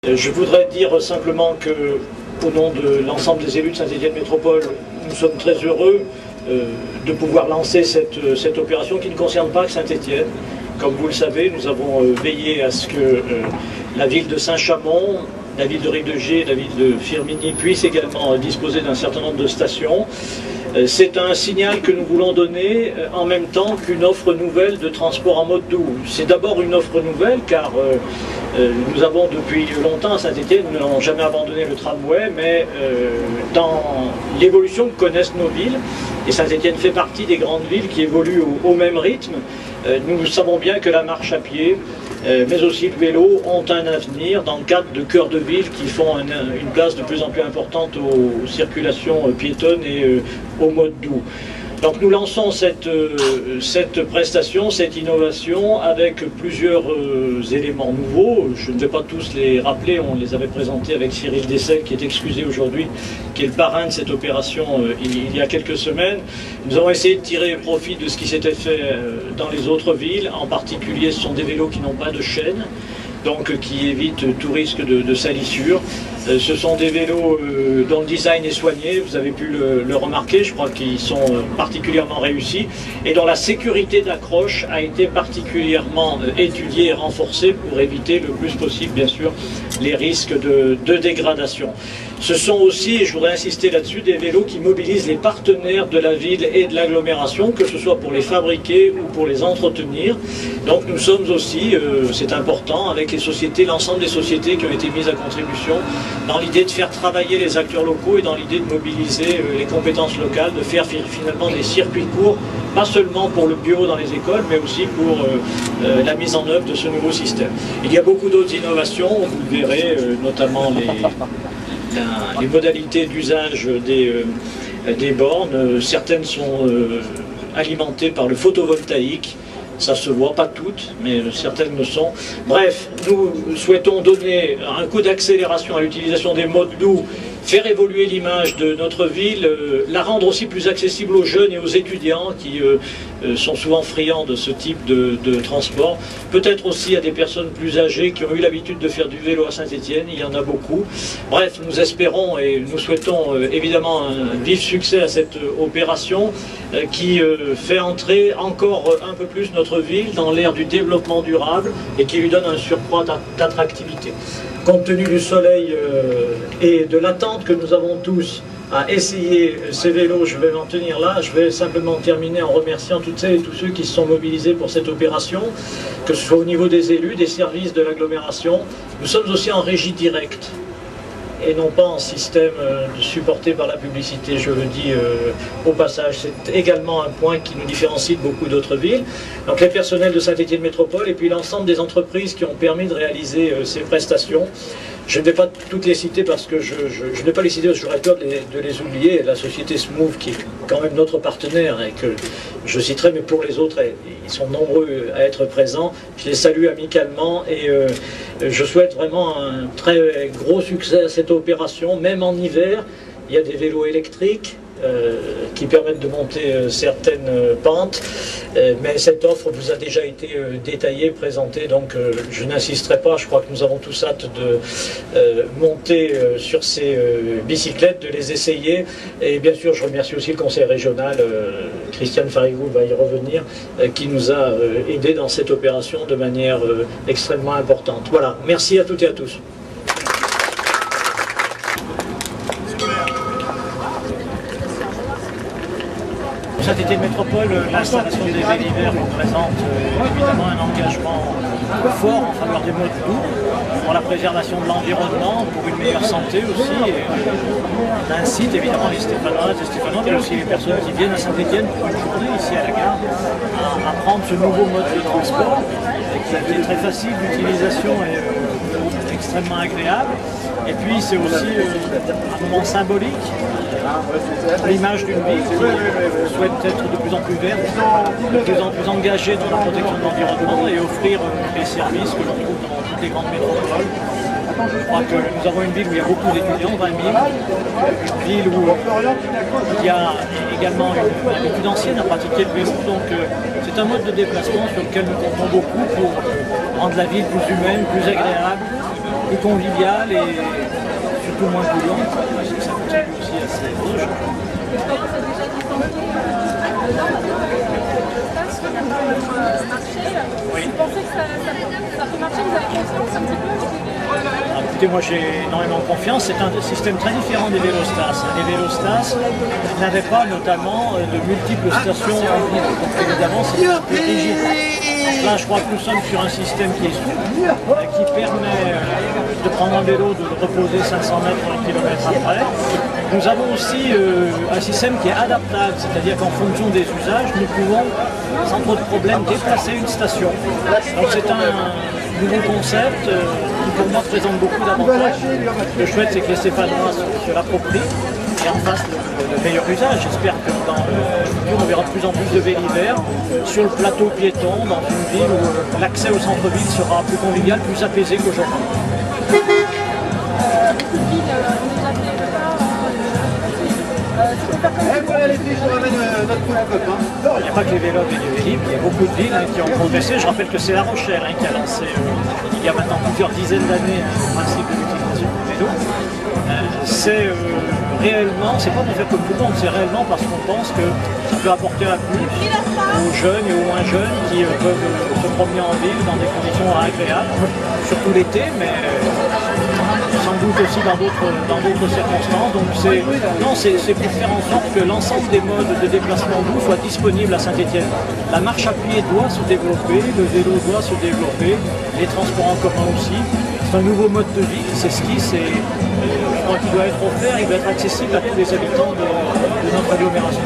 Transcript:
Je voudrais dire simplement que, au nom de l'ensemble des élus de Saint-Étienne Métropole, nous sommes très heureux de pouvoir lancer cette opération qui ne concerne pas que Saint-Étienne. Comme vous le savez, nous avons veillé à ce que la ville de Saint-Chamond, la ville de Rive-de-Gier, la ville de Firminy puissent également disposer d'un certain nombre de stations. C'est un signal que nous voulons donner en même temps qu'une offre nouvelle de transport en mode doux. C'est d'abord une offre nouvelle car nous avons depuis longtemps à Saint-Étienne, nous n'avons jamais abandonné le tramway, mais dans l'évolution que connaissent nos villes, et Saint-Étienne fait partie des grandes villes qui évoluent au même rythme, nous savons bien que la marche à pied, mais aussi le vélo, ont un avenir dans le cadre de cœurs de ville qui font une place de plus en plus importante aux circulations piétonnes et au mode doux. Donc nous lançons cette prestation, cette innovation avec plusieurs éléments nouveaux. Je ne vais pas tous les rappeler, on les avait présentés avec Cyril Dessel qui est excusé aujourd'hui, qui est le parrain de cette opération il y a quelques semaines. Nous avons essayé de tirer profit de ce qui s'était fait dans les autres villes, en particulier ce sont des vélos qui n'ont pas de chaîne, donc qui évitent tout risque de salissure. Ce sont des vélos dont le design est soigné, vous avez pu le remarquer, je crois qu'ils sont particulièrement réussis, et dont la sécurité d'accroche a été particulièrement étudiée et renforcée pour éviter le plus possible, bien sûr, les risques de dégradation. Ce sont aussi, et je voudrais insister là-dessus, des vélos qui mobilisent les partenaires de la ville et de l'agglomération, que ce soit pour les fabriquer ou pour les entretenir. Donc nous sommes aussi, c'est important, avec les sociétés, l'ensemble des sociétés qui ont été mises à contribution, dans l'idée de faire travailler les acteurs locaux et dans l'idée de mobiliser les compétences locales, de faire finalement des circuits courts, pas seulement pour le bio dans les écoles, mais aussi pour la mise en œuvre de ce nouveau système. Il y a beaucoup d'autres innovations, vous le verrez, notamment les modalités d'usage des bornes. Certaines sont alimentées par le photovoltaïque. Ça se voit, pas toutes, mais certaines le sont. Bref, nous souhaitons donner un coup d'accélération à l'utilisation des modes doux, faire évoluer l'image de notre ville, la rendre aussi plus accessible aux jeunes et aux étudiants qui sont souvent friands de ce type de transport. Peut-être aussi à des personnes plus âgées qui ont eu l'habitude de faire du vélo à Saint-Étienne, il y en a beaucoup. Bref, nous espérons et nous souhaitons évidemment un vif succès à cette opération qui fait entrer encore un peu plus notre ville dans l'ère du développement durable et qui lui donne un surcroît d'attractivité. Compte tenu du soleil et de l'attente que nous avons tous à essayer ces vélos, je vais m'en tenir là. Je vais simplement terminer en remerciant toutes celles et tous ceux qui se sont mobilisés pour cette opération, que ce soit au niveau des élus, des services de l'agglomération. Nous sommes aussi en régie directe et non pas en système supporté par la publicité, je le dis au passage. C'est également un point qui nous différencie de beaucoup d'autres villes. Donc les personnels de Saint-Étienne Métropole et puis l'ensemble des entreprises qui ont permis de réaliser ces prestations. Je ne vais pas toutes les citer parce que je ne vais pas les citer parce que j'aurais peur de les oublier. La société Smooth, qui est quand même notre partenaire et que je citerai, mais pour les autres, ils sont nombreux à être présents. Je les salue amicalement et je souhaite vraiment un très gros succès à cette opération, même en hiver. Il y a des vélos électriques qui permettent de monter certaines pentes, mais cette offre vous a déjà été détaillée, présentée, donc je n'insisterai pas. Je crois que nous avons tous hâte de monter sur ces bicyclettes, de les essayer, et bien sûr je remercie aussi le conseil régional, Christiane Farigou va y revenir, qui nous a aidés dans cette opération de manière extrêmement importante. Voilà, merci à toutes et à tous. Saint-Étienne Métropole, l'installation des vélos d'hiver représente évidemment un engagement fort en faveur des modes doux, pour la préservation de l'environnement, pour une meilleure santé aussi. Et on incite évidemment les Stéphanoises et Stéphanois, mais aussi les personnes qui viennent à Saint-Étienne pour une journée ici à la gare, à prendre ce nouveau mode de transport qui est très facile d'utilisation et extrêmement agréable. Et puis c'est aussi un moment symbolique, l'image d'une ville qui souhaite être de plus en plus verte, de plus en plus engagée dans la protection de l'environnement et offrir les services que l'on trouve dans toutes les grandes métropoles. Je crois que nous avons une ville où il y a beaucoup d'étudiants, 20 000, une ville où il y a également une plus ancienne à pratiquer le vélo, donc c'est un mode de déplacement sur lequel nous comptons beaucoup pour rendre la ville plus humaine, plus agréable, plus conviviale et surtout moins polluante. Ça contribue aussi à ces choses. Oui. Vous pensez que ça peut marcher? Vous avez confiance un petit peu? Écoutez, moi j'ai énormément de confiance. C'est un système très différent des Vélostas. Les Vélostas n'avaient pas notamment de multiples stations en ville. Donc évidemment c'est plus rigide. Là je crois que nous sommes sur un système qui est souple, qui permet de prendre un vélo, de le reposer 500 mètres, 1 km après. Nous avons aussi un système qui est adaptable, c'est-à-dire qu'en fonction des usages, nous pouvons sans trop de problèmes déplacer une station. Donc c'est un nouveau concept qui pour moi présente beaucoup d'avantages. Le chouette c'est que les Stéphanois se l'approprient et en fassent le meilleur usage. J'espère que dans le futur on verra de plus en plus de vélivers sur le plateau piéton, dans une ville où l'accès au centre-ville sera plus convivial, plus apaisé qu'aujourd'hui. Il n'y a pas que les vélos et les vélib, il y a beaucoup de villes qui ont progressé. Je rappelle que c'est La Rochelle qui a lancé il y a maintenant plusieurs dizaines d'années le principe de l'utilisation du vélo. C'est réellement, c'est pas pour faire comme tout le monde, c'est réellement parce qu'on pense que ça peut apporter un plus aux jeunes et aux moins jeunes qui peuvent se promener en ville dans des conditions agréables, surtout l'été, mais sans doute aussi dans d'autres circonstances. Donc c'est pour faire en sorte que l'ensemble des modes de déplacement doux soient disponibles à Saint-Étienne. La marche à pied doit se développer, le vélo doit se développer, les transports en commun aussi. C'est un nouveau mode de vie qui s'esquisse et je crois qu'il doit être offert, il doit être accessible à tous les habitants de notre agglomération.